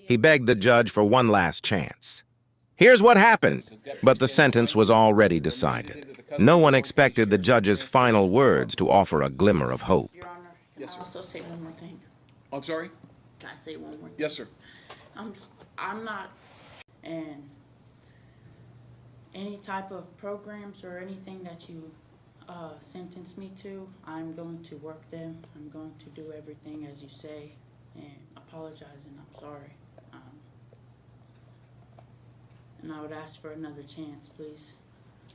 He begged the judge for one last chance. Here's what happened, but the sentence was already decided. No one expected the judge's final words to offer a glimmer of hope. Your Honor, can I also say one more thing? I'm sorry? Can I say one more thing? Yes, sir. I'm not, and any type of programs or anything that you sentence me to, I'm going to work them. I'm going to do everything as you say, and apologize, and I'm sorry. And I would ask for another chance, please.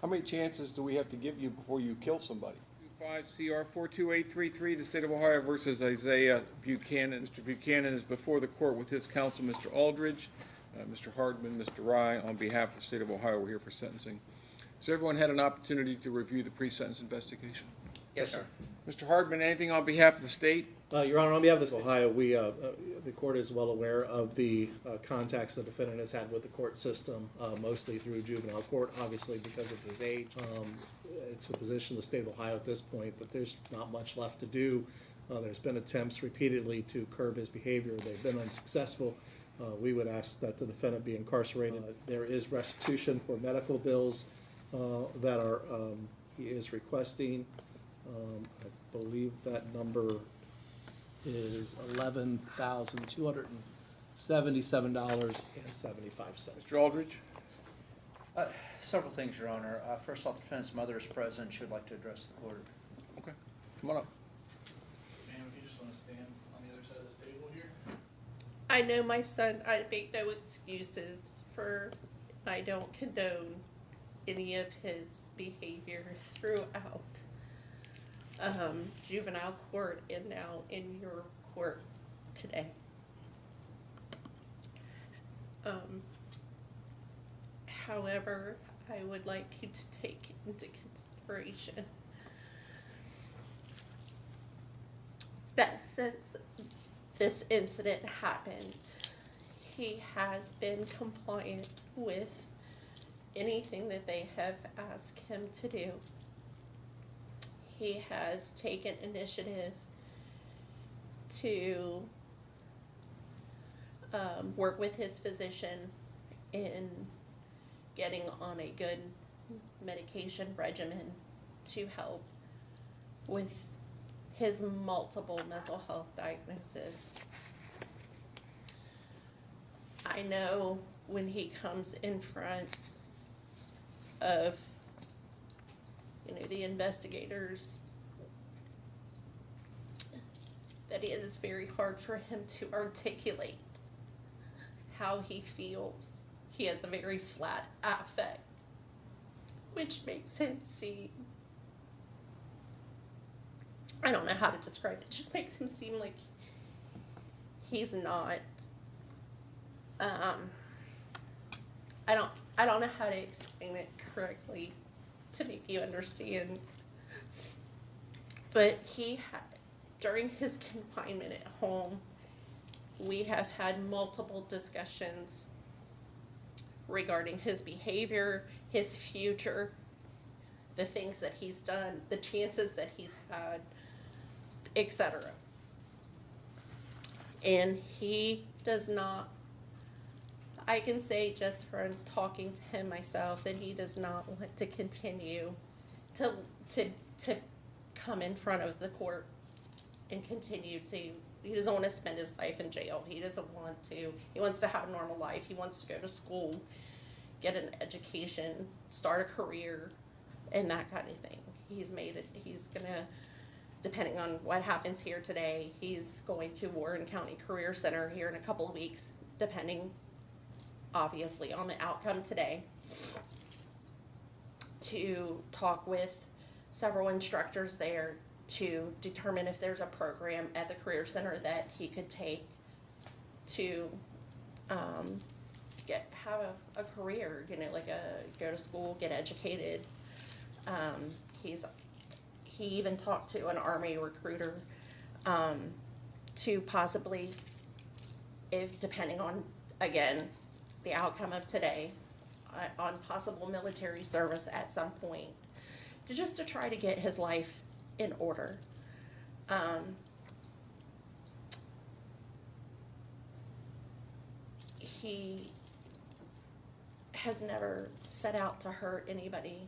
How many chances do we have to give you before you kill somebody? 5 CR 42833, the State of Ohio versus Isaiah Buchanan. Mr. Buchanan is before the court with his counsel, Mr. Aldridge, Mr. Hardman, Mr. Rye. On behalf of the State of Ohio, we're here for sentencing. Has everyone had an opportunity to review the pre-sentence investigation? Yes, sir. Mr. Hardman, anything on behalf of the state? Your Honor, on behalf of the State of Ohio, the court is well aware of the contacts the defendant has had with the court system, mostly through juvenile court, obviously because of his age. It's the position of the State of Ohio at this point that there's not much left to do. There's been attempts repeatedly to curb his behavior. They've been unsuccessful. We would ask that the defendant be incarcerated. There is restitution for medical bills that he is requesting. I believe that number is $11,277.75. Mr. Aldridge? Several things, Your Honor. First off, the defendant's mother is present. She would like to address the court. Okay, come on up. Ma'am, if you just want to stand on the other side of this table here. I know my son, I make no excuses for, I don't condone any of his behavior throughout juvenile court and now in your court today. However, I would like you to take into consideration that since this incident happened, he has been compliant with anything that they have asked him to do. He has taken initiative to work with his physician in getting on a good medication regimen to help with his multiple mental health diagnoses. I know when he comes in front of, the investigators, that it is very hard for him to articulate how he feels. He has a very flat affect, which makes him seem, I don't know how to describe it, just makes him seem like he's not, I don't know how to explain it correctly to make you understand, but during his confinement at home, we have had multiple discussions regarding his behavior, his future, the things that he's done, the chances that he's had, etc. And he does not, I can say just from talking to him myself, that he does not want to continue to come in front of the court and continue to, he doesn't want to spend his life in jail. He doesn't want to, he wants to have a normal life. He wants to go to school, get an education, start a career, and that kind of thing. He's gonna, depending on what happens here today, he's going to Warren County Career Center here in a couple of weeks, depending obviously on the outcome today, to talk with several instructors there to determine if there's a program at the Career Center that he could take to have a career, go to school, get educated. He even talked to an Army recruiter to possibly, if depending on, again, the outcome of today, on possible military service at some point, to try to get his life in order. he has never set out to hurt anybody.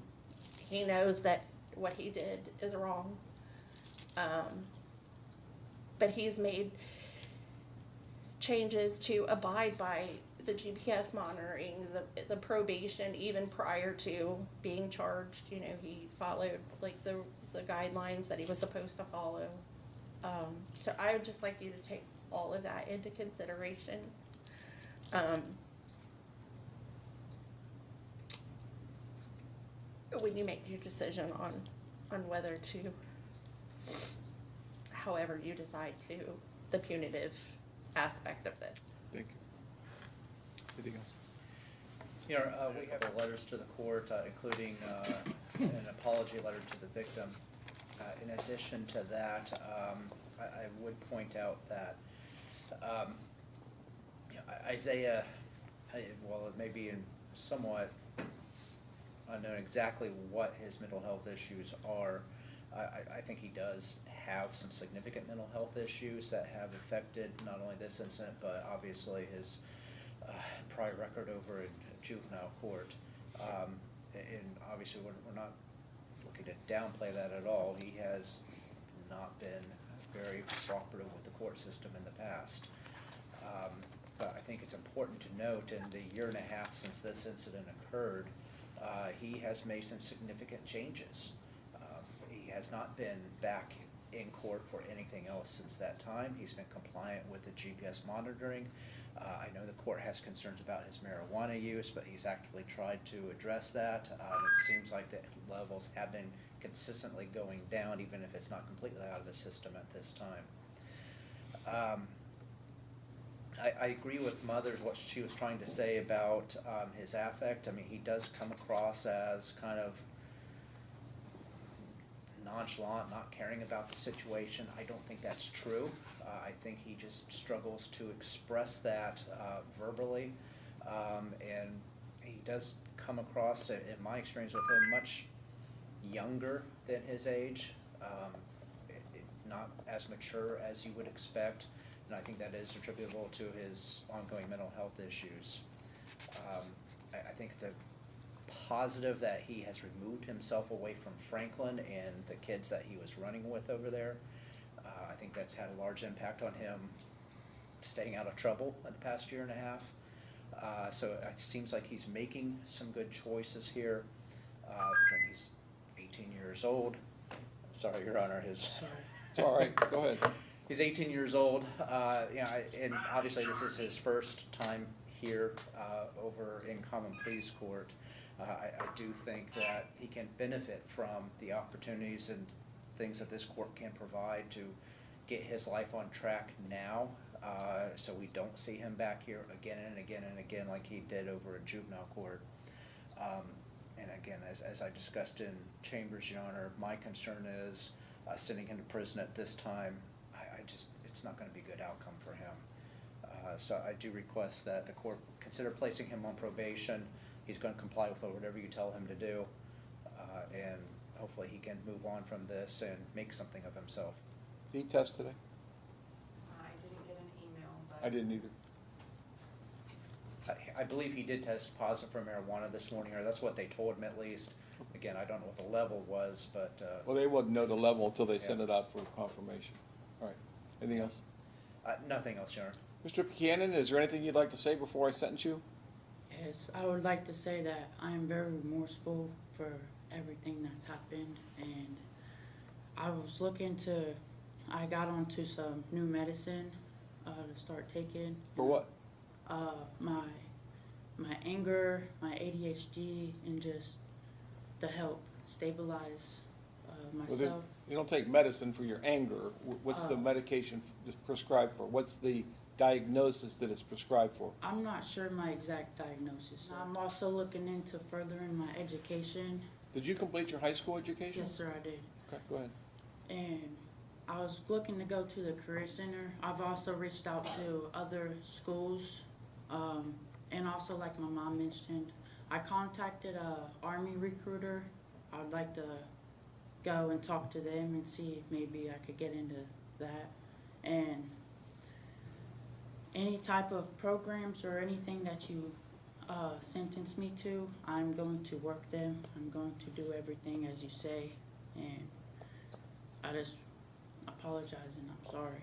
He knows that what he did is wrong. But he's made changes to abide by the GPS monitoring, the probation, even prior to being charged. You know, he followed like the guidelines that he was supposed to follow. So I would just like you to take all of that into consideration. When you make your decision on whether to, however you decide to, the punitive aspect of this. Thank you. Anything else? You know, we have letters to the court, including an apology letter to the victim. In addition to that, I would point out that you know, Isaiah, well, it may be in somewhat unknown exactly what his mental health issues are. I think he does have some significant mental health issues that have affected not only this incident, but obviously his prior record over in juvenile court. And obviously we're not looking to downplay that at all. He has not been very cooperative with the court system in the past. But I think it's important to note in the year and a half since this incident occurred, he has made some significant changes. He has not been back in court for anything else since that time. He's been compliant with the GPS monitoring. I know the court has concerns about his marijuana use, but he's actively tried to address that. It seems like the levels have been consistently going down, even if it's not completely out of the system at this time. I agree with Mother, what she was trying to say about his affect. I mean, he does come across as kind of nonchalant, not caring about the situation. I don't think that's true. I think he just struggles to express that verbally. And he does come across, in my experience with him, much younger than his age, not as mature as you would expect. And I think that is attributable to his ongoing mental health issues. I think it's a positive that he has removed himself away from Franklin and the kids that he was running with over there. I think that's had a large impact on him staying out of trouble in the past year and a half. So it seems like he's making some good choices here. Again, he's 18 years old. Sorry, Your Honor, It's all right, go ahead. He's 18 years old, you know, and obviously this is his first time here over in common pleas court. I do think that he can benefit from the opportunities and things that this court can provide to get his life on track now, so we don't see him back here again and again and again like he did over in juvenile court. And again, as I discussed in chambers, Your Honor, my concern is sending him to prison at this time. It's not going to be a good outcome for him. So I do request that the court consider placing him on probation. He's going to comply with whatever you tell him to do, and hopefully he can move on from this and make something of himself. Did he test today? I didn't get an email, but. I didn't either. I believe he did test positive for marijuana this morning, or that's what they told him at least. Again, I don't know what the level was, but. Well, they wouldn't know the level until they Yeah. send it out for confirmation. All right, anything else? Nothing else, Your Honor. Mr. Buchanan, is there anything you'd like to say before I sentence you? Yes, I would like to say that I am very remorseful for everything that's happened, and I got onto some new medicine to start taking. For what? My anger, my ADHD, and just to help stabilize Well, there's- myself. You don't take medicine for your anger. What's the medication prescribed for? What's the diagnosis that it's prescribed for? I'm not sure my exact diagnosis. I'm also looking into furthering my education. Did you complete your high school education? Yes, sir, I did. Okay, go ahead. And I was looking to go to the Career Center. I've also reached out to other schools, and also like my mom mentioned, I contacted a Army recruiter. I'd like to go and talk to them and see if maybe I could get into that. And any type of programs or anything that you sentence me to, I'm going to work them. I'm going to do everything as you say, and I just apologize and I'm sorry.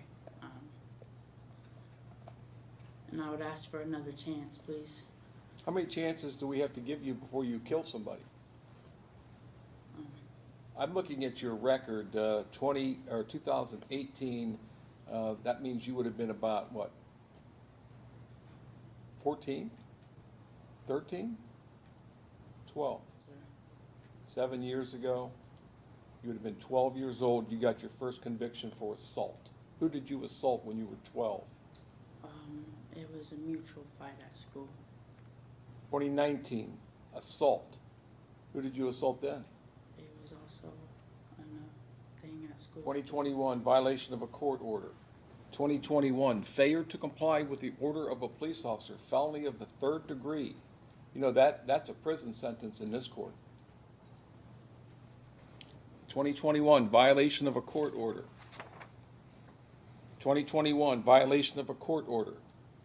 And I would ask for another chance, please. How many chances do we have to give you before you kill somebody? I'm looking at your record, 2018, that means you would have been about, what, 14? 13? 12? 7 years ago, you would have been 12 years old, you got your first conviction for assault. Who did you assault when you were 12? It was a mutual fight at school. 2019, assault. Who did you assault then? It was also a thing at school. 2021, violation of a court order. 2021, failure to comply with the order of a police officer, felony of the 3rd degree. You know, that's a prison sentence in this court. 2021, violation of a court order. 2021, violation of a court order.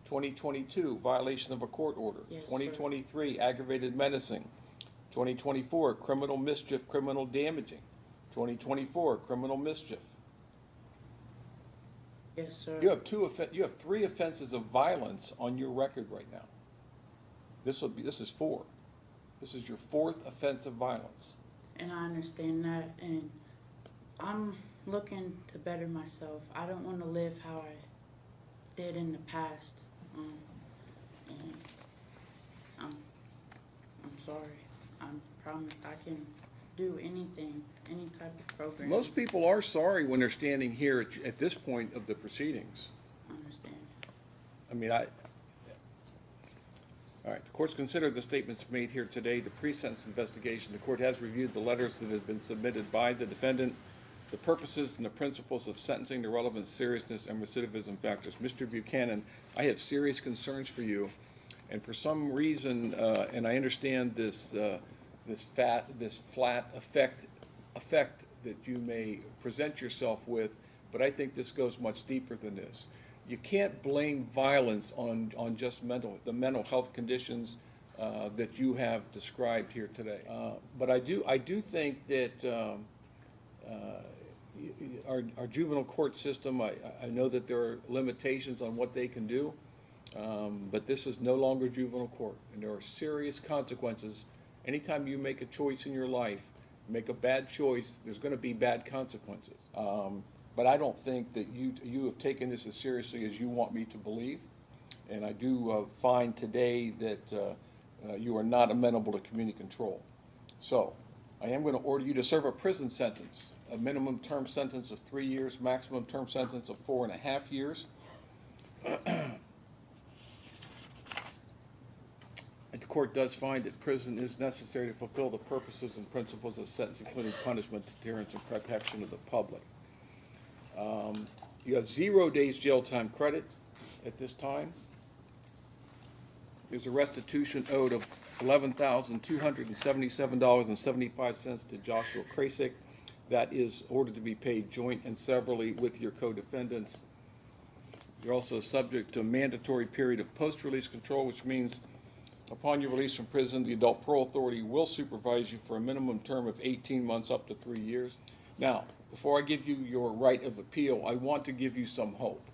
2022, violation of a court order. Yes, sir. 2023, aggravated menacing. 2024, criminal mischief, criminal damaging. 2024, criminal mischief. Yes, sir. You have 3 offenses of violence on your record right now. This is 4. This is your 4th offense of violence. And I understand that, and I'm looking to better myself. I don't want to live how I did in the past. And I'm sorry. I promise I can do anything, any type of program. Most people are sorry when they're standing here at this point of the proceedings. I understand. I mean, all right, the court's considered the statements made here today, the pre-sentence investigation. The court has reviewed the letters that have been submitted by the defendant, the purposes and the principles of sentencing, the relevant seriousness and recidivism factors. Mr. Buchanan, I have serious concerns for you, and for some reason, and I understand this flat effect that you may present yourself with, but I think this goes much deeper than this. You can't blame violence on just the mental health conditions that you have described here today. But I do think that our juvenile court system, I know that there are limitations on what they can do, but this is no longer juvenile court, and there are serious consequences. Anytime you make a choice in your life, make a bad choice, there's going to be bad consequences. But I don't think that you have taken this as seriously as you want me to believe, and I do find today that you are not amenable to community control. So I am going to order you to serve a prison sentence, a minimum term sentence of 3 years, maximum term sentence of 4.5 years. The court does find that prison is necessary to fulfill the purposes and principles of sentence, including punishment, deterrence, and protection of the public. You have 0 days jail time credit at this time. There's a restitution owed of $11,277.75 to Joshua Krasik. That is ordered to be paid joint and severally with your co-defendants. You're also subject to a mandatory period of post-release control, which means upon your release from prison, the Adult Parole Authority will supervise you for a minimum term of 18 months up to 3 years. Now, before I give you your right of appeal, I want to give you some hope,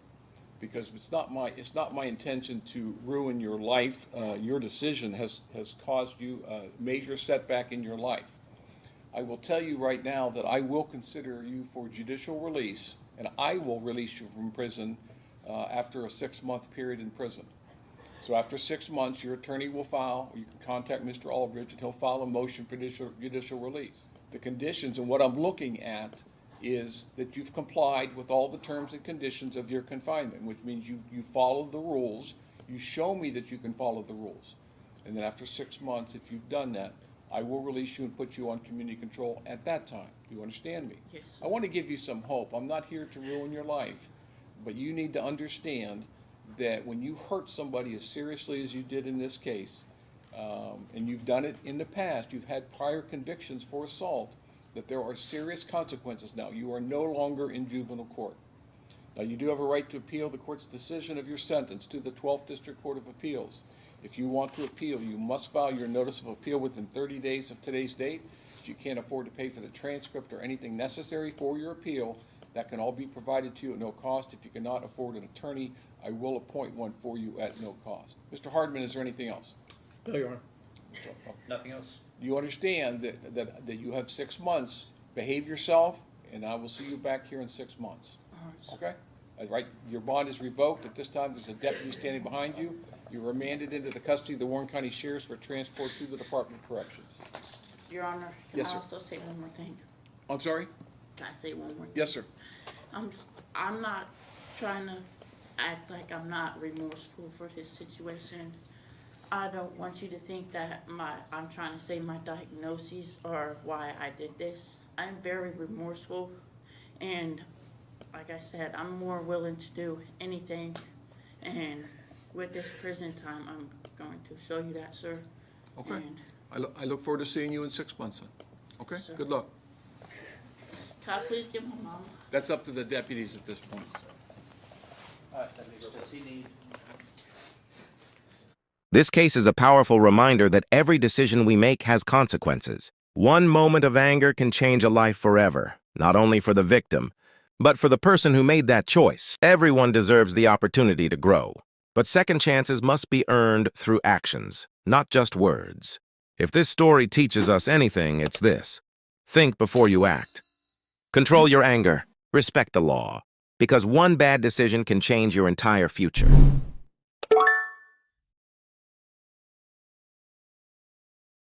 because it's not my intention to ruin your life. Your decision has caused you a major setback in your life. I will tell you right now that I will consider you for judicial release, and I will release you from prison after a 6-month period in prison. So after 6 months, your attorney will file, or you can contact Mr. Aldridge, and he'll file a motion for judicial release. The conditions and what I'm looking at is that you've complied with all the terms and conditions of your confinement, which means you follow the rules. You show me that you can follow the rules. And then after 6 months, if you've done that, I will release you and put you on community control at that time. Do you understand me? Yes, sir. I want to give you some hope. I'm not here to ruin your life, but you need to understand that when you hurt somebody as seriously as you did in this case, and you've done it in the past, you've had prior convictions for assault, that there are serious consequences now. You are no longer in juvenile court. Now, you do have a right to appeal the court's decision of your sentence to the 12th District Court of Appeals. If you want to appeal, you must file your notice of appeal within 30 days of today's date. If you can't afford to pay for the transcript or anything necessary for your appeal, that can all be provided to you at no cost. If you cannot afford an attorney, I will appoint one for you at no cost. Mr. Hardman, is there anything else? No, Your Honor. Nothing else? You understand that you have 6 months. Behave yourself, and I will see you back here in 6 months. Okay? Right, your bond is revoked. At this time, there's a deputy standing behind you. You're remanded into the custody of the Warren County Sheriffs for transport to the Department of Corrections. Your Honor, can Yes, I sir. also say one more thing? I'm sorry? Can I say one more thing? Yes, sir. I'm not trying to act like I'm not remorseful for this situation. I don't want you to think that I'm trying to say my diagnoses or why I did this. I'm very remorseful, and like I said, I'm more willing to do anything. And with this prison time, I'm going to show you that, sir. Okay. And I look forward to seeing you in 6 months then. Okay? Sir. Good luck. can I please get my mama? That's up to the deputies at this point. Does he need? This case is a powerful reminder that every decision we make has consequences. One moment of anger can change a life forever, not only for the victim, but for the person who made that choice. Everyone deserves the opportunity to grow, but second chances must be earned through actions, not just words. If this story teaches us anything, it's this: think before you act. Control your anger, respect the law, because one bad decision can change your entire future.